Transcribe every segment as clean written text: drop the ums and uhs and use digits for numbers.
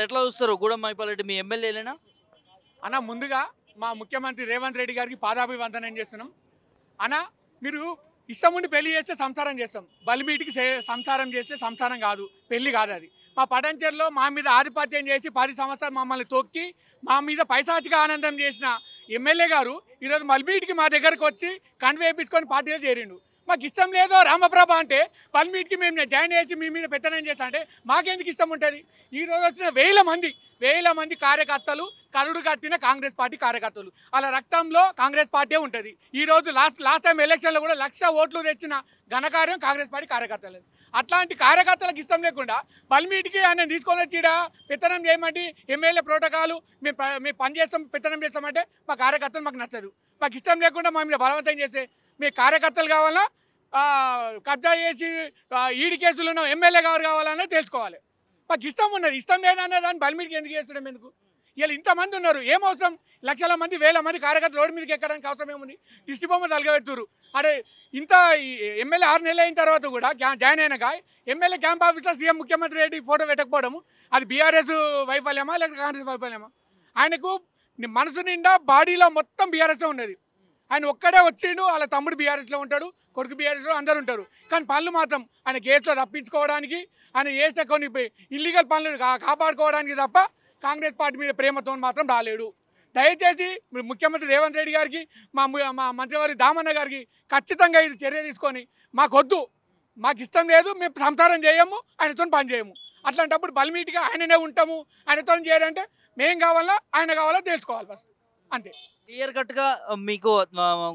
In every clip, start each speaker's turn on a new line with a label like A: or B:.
A: ఎట్లా చూస్తారు గూడెం మైపాల్ రెడ్డి మీ ఎమ్మెల్యేలేనా?
B: అన్న ముందుగా మా ముఖ్యమంత్రి రేవంత్ రెడ్డి గారికి పాదాభివందనం చేస్తున్నాం. అన్న మీరు ఇష్టం ఉండి పెళ్లి చేస్తే సంసారం చేస్తాం, బలిమీటికి సంసారం చేస్తే సంసారం కాదు, పెళ్లి కాదు అది. మా పటంచెర్లో మా మీద ఆధిపత్యం చేసి 10 సంవత్సరాలు మమ్మల్ని తొక్కి మా మీద పైశాచిక ఆనందం చేసిన ఎమ్మెల్యే గారు ఈరోజు మలిమీటికి మా దగ్గరకు వచ్చి కండు వేయించుకొని పార్టీలో చేరిండు. మాకు ఇష్టం లేదో రామప్రభ అంటే బలిమీటికి మేము జాయిన్ చేసి మీ మీద పెత్తనం చేస్తా అంటే మాకెందుకు ఇష్టం ఉంటుంది? ఈరోజు వచ్చిన వేల మంది కార్యకర్తలు కరుడు కట్టిన కాంగ్రెస్ పార్టీ కార్యకర్తలు, అలా రక్తంలో కాంగ్రెస్ పార్టీ ఉంటుంది. ఈరోజు లాస్ట్ టైం ఎలక్షన్లో కూడా 1,00,000 ఓట్లు తెచ్చిన ఘనకార్యం కాంగ్రెస్ పార్టీ కార్యకర్తలు. అట్లాంటి కార్యకర్తలకు ఇష్టం లేకుండా బలిమీటికి ఆయన తీసుకొని వచ్చి పెత్తనం చేయమంటే ఎమ్మెల్యే ప్రోటోకాలు మేము పని చేస్తాం పెత్తనం చేస్తామంటే మా కార్యకర్తలు మాకు నచ్చదు. మాకు ఇష్టం లేకుండా మా మీద బలవంతం చేస్తే మీ కార్యకర్తలు కావాలా, కబ్జా చేసి ఈడి కేసులు ఉన్న ఎమ్మెల్యే గారు కావాలన్నా తెలుసుకోవాలి. మాకు ఇష్టం ఉన్నది, ఇష్టం లేదన్న దాన్ని బలిమీటికి ఎందుకు చేస్తున్నాం? ఎందుకు? ఇలా ఇంతమంది ఉన్నారు, ఏం అవసరం? లక్షల మంది వేల మంది కార్యకర్తలు రోడ్డు మీదకి ఎక్కడానికి అవసరం ఏముంది? దిష్టి బొమ్మ తలగబెడుతురు. అదే ఇంత ఎమ్మెల్యే 6 నెలలు అయిన తర్వాత కూడా జాయిన్ అయినాక ఎమ్మెల్యే క్యాంప్ ఆఫీస్లో సీఎం ముఖ్యమంత్రి రెడ్డి ఫోటో పెట్టకపోవడము అది బీఆర్ఎస్ వైఫల్యమా లేకపోతే కాంగ్రెస్ వైఫల్యమా? ఆయనకు మనసు నిండా బాడీలో మొత్తం బీఆర్ఎస్ ఉన్నది. ఆయన ఒక్కడే వచ్చిండు, వాళ్ళ తమ్ముడు బీఆర్ఎస్లో ఉంటాడు, కొడుకు బీఆర్ఎస్లో అందరు ఉంటారు. కానీ పనులు మాత్రం ఆయన కేసులో తప్పించుకోవడానికి, ఆయన చేస్తే కొన్ని ఇల్లీగల్ పనులు కాపాడుకోవడానికి తప్ప కాంగ్రెస్ పార్టీ మీద ప్రేమతో మాత్రం రాలేడు. దయచేసి ముఖ్యమంత్రి రేవంత్ రెడ్డి గారికి మా మంత్రివారి దామన్న గారికి ఖచ్చితంగా ఇది చర్య తీసుకొని మాకొద్దు, మాకు ఇష్టం లేదు, మేము సంసారం చేయము, ఆయనతో పని చేయము. అట్లాంటప్పుడు బలిమీటిగా ఆయననే ఉంటాము, ఆయనతో చేయాలంటే మేం కావాలా ఆయన కావాలా తెలుసుకోవాలి ఫస్ట్, అంతే.
A: క్లియర్ కట్గా మీకు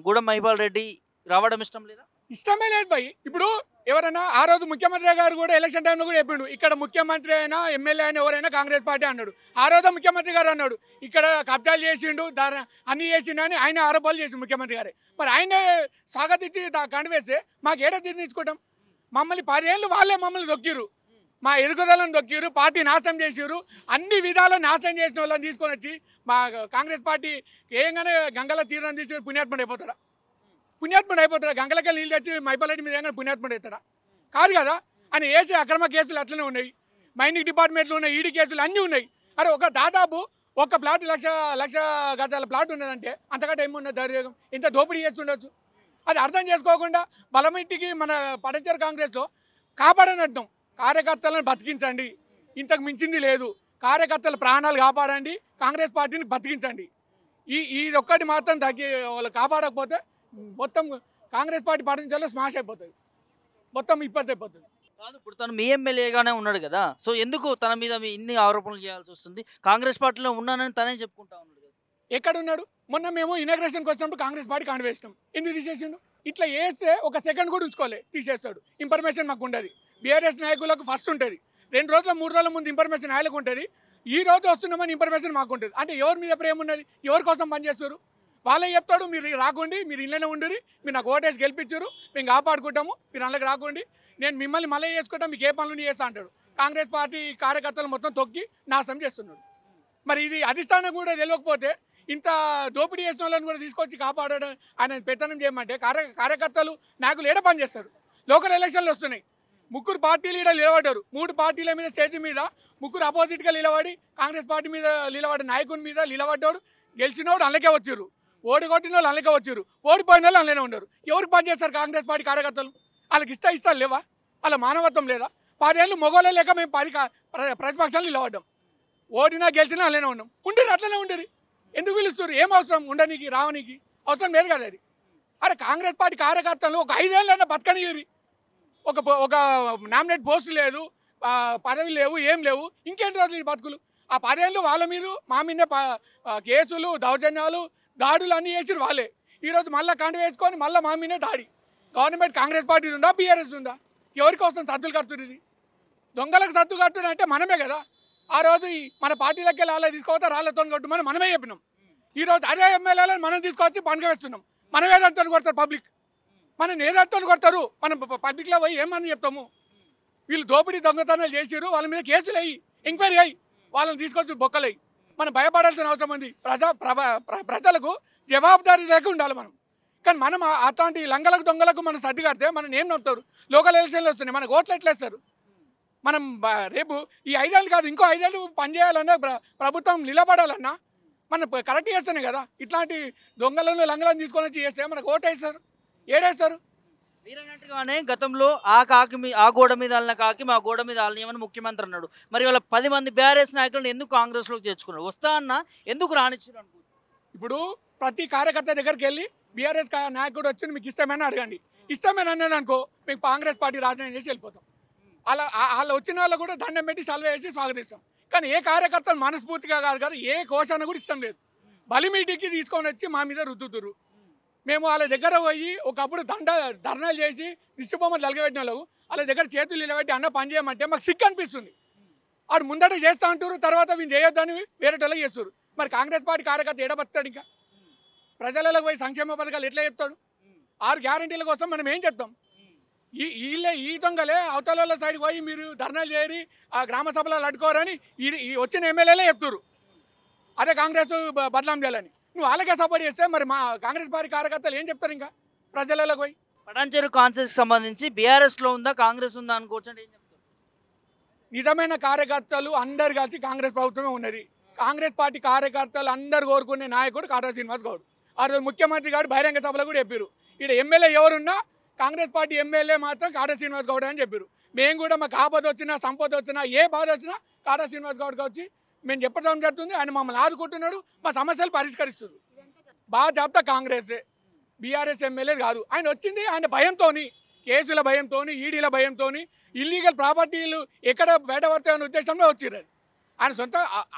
A: గూడెం మైపాల్ రెడ్డి రావడం ఇష్టం లేదా?
B: ఇష్టమే లేదు భయ్. ఇప్పుడు ఎవరైనా ఆ రోజు ముఖ్యమంత్రి గారు కూడా ఎలక్షన్ టైంలో కూడా చెప్పిండు, ఇక్కడ ముఖ్యమంత్రి అయినా ఎమ్మెల్యే అయినా ఎవరైనా కాంగ్రెస్ పార్టీ అన్నాడు. ఆ రోజు ముఖ్యమంత్రి గారు అన్నాడు ఇక్కడ కబ్జాలు చేసిండు అన్ని చేసిండు అని ఆయన ఆరోపణలు చేసిండు ముఖ్యమంత్రి గారే. మరి ఆయన స్వాగతించి కండివేస్తే మాకు ఏడో తీర్చుకుంటాం? మమ్మల్ని 10 ఏళ్ళు వాళ్ళే మమ్మల్ని దొక్కిరు, మా ఎదుగుదలను దొక్కిరు, పార్టీ నాశనం చేసిరు. అన్ని విధాలను నాశనం చేసిన వాళ్ళని తీసుకొని వచ్చి మా కాంగ్రెస్ పార్టీ ఏంగానే గంగల తీరం తీసి పుణ్యాత్ముడు అయిపోతాడా? గంగలకి నీళ్ళు తెచ్చి మైపాల్ రెడ్డి మీద ఏమైనా పుణ్యాత్ముడు అవుతాడా? కాదు కదా. అని వేసే అక్రమ కేసులు అట్లనే ఉన్నాయి, మైనింగ్ డిపార్ట్మెంట్లో ఉన్నాయి, ఈడీ కేసులు అన్నీ ఉన్నాయి. అరే దాదాపు ఒక ప్లాట్ లక్ష గజాల ప్లాట్ ఉన్నదంటే అంతకంటే ఏమున్నది ధైర్యం? ఇంత దోపిడీ చేస్తుండొచ్చు. అది అర్థం చేసుకోకుండా బలమిట్టికి మన పటంచెరు కాంగ్రెస్లో కాపాడనట్టు కార్యకర్తలను బతికించండి, ఇంతకు మించింది లేదు. కార్యకర్తల ప్రాణాలు కాపాడండి, కాంగ్రెస్ పార్టీని బతికించండి. ఇది ఒక్కటి మాత్రం వాళ్ళు కాపాడకపోతే మొత్తం కాంగ్రెస్ పార్టీ పటంచెరులో స్మాష్ అయిపోతుంది, మొత్తం ఇబ్బంది అయిపోతుంది.
A: కాదు, ఇప్పుడు తను మీ ఎమ్మెల్యేగానే ఉన్నాడు కదా, సో ఎందుకు తన మీద ఇన్ని ఆరోపణలు చేయాల్సి వస్తుంది? కాంగ్రెస్ పార్టీలో ఉన్నానని తనే చెప్పుకుంటా ఉన్నాడు కదా.
B: ఎక్కడున్నాడు? మొన్న మేము ఇనాగ్రేషన్కి వచ్చినప్పుడు కాంగ్రెస్ పార్టీ కాండి వేసినాం, ఎందుకు తీసేసిండు? ఇట్లా వేస్తే ఒక సెకండ్ కూడా ఉంచుకోలే, తీసేస్తాడు. ఇన్ఫర్మేషన్ మాకు ఉండదు, బీఆర్ఎస్ నాయకులకు ఫస్ట్ ఉంటుంది, 2 రోజుల 3 రోజుల ముందు ఇన్ఫర్మేషన్ ఆయనకు ఉంటుంది, ఈ రోజు వస్తున్నామని ఇన్ఫర్మేషన్ మాకు ఉంటుంది. అంటే ఎవరి మీద ప్రేమ ఉన్నది? ఎవరి కోసం పనిచేస్తారు? వాళ్ళే చెప్తాడు మీరు రాకండి, మీరు ఇళ్ళనే ఉండురి, మీరు నాకు ఓటేసి గెలిపించారు, మేము కాపాడుకుంటాము, మీరు అందులోకి రాకండి, నేను మిమ్మల్ని మళ్ళీ చేసుకుంటాం, మీకు ఏ పనులు చేస్తా అంటాడు. కాంగ్రెస్ పార్టీ కార్యకర్తలు మొత్తం తొక్కి నాశనం చేస్తున్నాడు. మరి ఇది అధిష్టానం కూడా తెలియకపోతే ఇంత దోపిడీ చేసిన వాళ్ళని కూడా తీసుకొచ్చి కాపాడడం, ఆయన పెత్తనం చేయమంటే కార్యకర్తలు నాయకులు ఏడ పని చేస్తారు? లోకల్ ఎలక్షన్లు వస్తున్నాయి, 3 పార్టీ లీడర్లు నిలబడ్డారు, 3 పార్టీల మీద స్టేజ్ మీద 3 అపోజిట్గా నిలబడి కాంగ్రెస్ పార్టీ మీద నిలబడి నాయకుని మీద నిలబడ్డాడు, గెలిచినోడు అందుకే వచ్చారు, ఓడికొట్టిన వాళ్ళు అందుకే వచ్చారు, ఓడిపోయిన వాళ్ళు అందులోనే ఉన్నారు. ఎవరికి పని చేస్తారు కాంగ్రెస్ పార్టీ కార్యకర్తలు? వాళ్ళకి ఇష్టాలు లేవా? వాళ్ళ మానవత్వం లేదా? 10 ఏళ్ళు మొగోళ్ళే లేక మేము ప్రతిపక్షాలు నిలబడ్డాం, ఓడినా గెలిచినా అందులోనే ఉన్నాం, ఉండరు అట్లనే ఉండరు. ఎందుకు పిలుస్తారు? ఏం అవసరం ఉండనీకి రావనీకి? అవసరం లేదు కదా అది. అరే కాంగ్రెస్ పార్టీ కార్యకర్తలు ఒక 5 ఏళ్ళైనా బతకనియరి, ఒక నామినేట్ పోస్టు లేదు, పదవి లేవు, ఏం లేవు, ఇంకేంటి రోజులు ఈ బతుకులు? ఆ 10 ఏళ్ళు వాళ్ళ మీద మా మీద కేసులు, దౌర్జన్యాలు, దాడులు అన్నీ చేసిరు వాళ్ళే. ఈరోజు మళ్ళీ కంట వేసుకొని మళ్ళీ మా మీదే దాడి. గవర్నమెంట్ కాంగ్రెస్ పార్టీ ఉందా, బీఆర్ఎస్ ఉందా? ఎవరి కోసం సద్దులు కడుతుంది? ఇది దొంగలకు సద్దు కట్టుడు అంటే మనమే కదా. ఆ రోజు మన పార్టీలకి వెళ్ళి వాళ్ళే తీసుకోవద్దా, రాళ్ళతో కొట్టమని మనమే చెప్పినాం. ఈరోజు అదే ఎమ్మెల్యేలను మనం తీసుకొచ్చి పండుగ వేస్తున్నాం. మనం ఏదంతో కొడతారు పబ్లిక్, మనం ఏదంతో కొడతారు? మనం పబ్లిక్లో పోయి ఏమని చెప్తాము? వీళ్ళు దోపిడీ దొంగతనాలు చేసిరు, వాళ్ళ మీద కేసులు అయ్యి ఎంక్వైరీ అయ్యి వాళ్ళని తీసుకొచ్చి బొక్కలయ్యి మనం భయపడాల్సిన అవసరం ఉంది. ప్రజలకు జవాబుదారీ లేక ఉండాలి మనం. కానీ మనం అట్లాంటి లంగలకు దొంగలకు మనం సర్ది కడితే మనం ఏం నమ్ముతారు? లోకల్ ఎలక్షన్లు వస్తున్నాయి, మనకు ఓట్లు ఎట్లా వేస్తారు? మనం రేపు ఈ 5 ఏళ్ళు కాదు ఇంకో 5 ఏళ్ళు పనిచేయాలన్నా ప్రభుత్వం నిలబడాలన్నా మనం కరెక్ట్ చేస్తేనే కదా. ఇట్లాంటి దొంగలను లంగలను తీసుకొని వచ్చి చేస్తే మనకు ఓటేస్తారు, ఏడేస్తారు.
A: మీరన్నట్టుగానే గతంలో ఆ గోడ మీద అల్లిన కాకి మా గోడ మీద అల్లియమని ముఖ్యమంత్రి అన్నాడు. మరి వాళ్ళ 10 మంది బీఆర్ఎస్ నాయకులను ఎందుకు కాంగ్రెస్లోకి చేర్చుకున్నారు? వస్తా అన్న ఎందుకు రానిచ్చారు అనుకుంటున్నారు?
B: ఇప్పుడు ప్రతి కార్యకర్త దగ్గరికి వెళ్ళి బీఆర్ఎస్ నాయకుడు వచ్చి మీకు ఇష్టమని అడగండి. ఇష్టమని అన్నాను అనుకో మీకు కాంగ్రెస్ పార్టీ రాజీనామా చేసి వెళ్ళిపోతాం. అలా వాళ్ళు వచ్చిన వాళ్ళు కూడా దండం పెట్టి సల్వ వేసి స్వాగతిస్తాం. కానీ ఏ కార్యకర్తలు మనస్ఫూర్తిగా కాదు కదా, ఏ కోశాన్ని కూడా ఇష్టం లేదు. బలిమీటికి తీసుకొని వచ్చి మా మీద రుద్దుతురు. మేము వాళ్ళ దగ్గర పోయి ఒకప్పుడు ధర్నాలు చేసి దిష్టిబొమ్మలు తలగబెట్టిన వాళ్ళకు వాళ్ళ దగ్గర చేతులు నిలబెట్టి అన్న పని చేయమంటే మాకు సిగ్గు అనిపిస్తుంది. వాడు ముందట చేస్తూ అంటారు, తర్వాత వీళ్ళు చేయొద్దని వేరే వాళ్ళకి చేస్తారు. మరి కాంగ్రెస్ పార్టీ కార్యకర్త ఎడబడతాడు? ఇంకా ప్రజలకు పోయి సంక్షేమ పథకాలు ఎట్లా చెప్తాడు? 6 గ్యారంటీల కోసం మనం ఏం చెప్తాం? ఈ దొంగలే అవతల సైడ్కి పోయి మీరు ధర్నాలు చేయరి, ఆ గ్రామ సభలు అడ్డుకోరని ఈ వచ్చిన ఎమ్మెల్యేలే చెప్తారు. అదే కాంగ్రెస్ బదలాం చేయాలని. నువ్వు వాళ్ళకే సపోర్ట్ చేస్తే మరి మా కాంగ్రెస్ పార్టీ కార్యకర్తలు ఏం చెప్తారు? ఇంకా ప్రజలకు పోయి
A: పటాన్చెరు కాన్సెన్స్ సంబంధించి బీఆర్ఎస్లో ఉందా కాంగ్రెస్ ఉందా అనుకోవచ్చు అంటే ఏం చెప్తారు?
B: నిజమైన కార్యకర్తలు అందరు కలిసి కాంగ్రెస్ ప్రభుత్వమే ఉన్నది. కాంగ్రెస్ పార్టీ కార్యకర్తలు అందరు కోరుకునే నాయకుడు కాటా శ్రీనివాస్ గౌడ్. ఆ రోజు ముఖ్యమంత్రి గారు బహిరంగ సభలో కూడా చెప్పారు, ఇక్కడ ఎమ్మెల్యే ఎవరున్నా కాంగ్రెస్ పార్టీ ఎమ్మెల్యే మాత్రం కాటా శ్రీనివాస్ గౌడ్ అని చెప్పారు. మేము కూడా మాకు ఆపద వచ్చినా సంపద వచ్చినా ఏ బాధ వచ్చినా కాటా శ్రీనివాస్ గౌడ్కి వచ్చి మేము చెప్పడం జరుగుతుంది. ఆయన మమ్మల్ని ఆదుకుంటున్నాడు, మా సమస్యలు పరిష్కరిస్తుంది. బాగా చెప్తా కాంగ్రెస్ బీఆర్ఎస్ ఎమ్మెల్యే కాదు. ఆయన వచ్చింది ఆయన భయంతో, కేసుల భయంతో, ఈడీల భయంతో, ఇల్లీగల్ ప్రాపర్టీలు ఎక్కడ బయటపడతాయనే ఉద్దేశంలో వచ్చిర్రు. ఆయన సొంత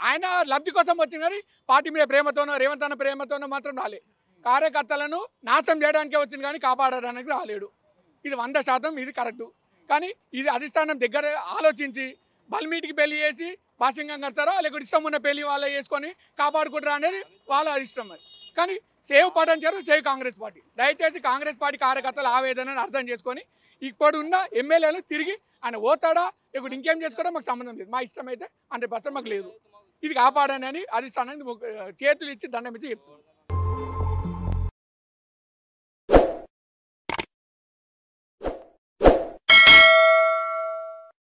B: ఆయన లబ్ధి కోసం వచ్చింది కానీ పార్టీ మీద ప్రేమతోనో రేవంత్ అన్న ప్రేమతోనో మాత్రం రాలే. కార్యకర్తలను నాశనం చేయడానికే వచ్చింది కానీ కాపాడడానికి రాలేడు. ఇది 100% ఇది కరెక్టు. కానీ ఇది అధిష్టానం దగ్గర ఆలోచించి బల్మీటికి పెళ్లి చేసి భాష్యంగా కడతారా లేకపోతే ఇష్టం ఉన్న పెళ్లి వాళ్ళే చేసుకొని కాపాడుకుంటారా అనేది వాళ్ళ ఇష్టం. మరి కానీ save Patancheru save Congress party. దయచేసి కాంగ్రెస్ పార్టీ కార్యకర్తలు ఆవేదనను అర్థం చేసుకొని ఇప్పుడు ఉన్న ఎమ్మెల్యేలు తిరిగి ఆయన పోతాడా లేకపోతే ఇంకేం చేసుకోవడం మాకు సంబంధం లేదు. మా ఇష్టం అయితే 100% మాకు లేదు. ఇది కాపాడని అధిష్టానానికి చేతులు ఇచ్చి దండం ఇచ్చి చెప్తున్నాం.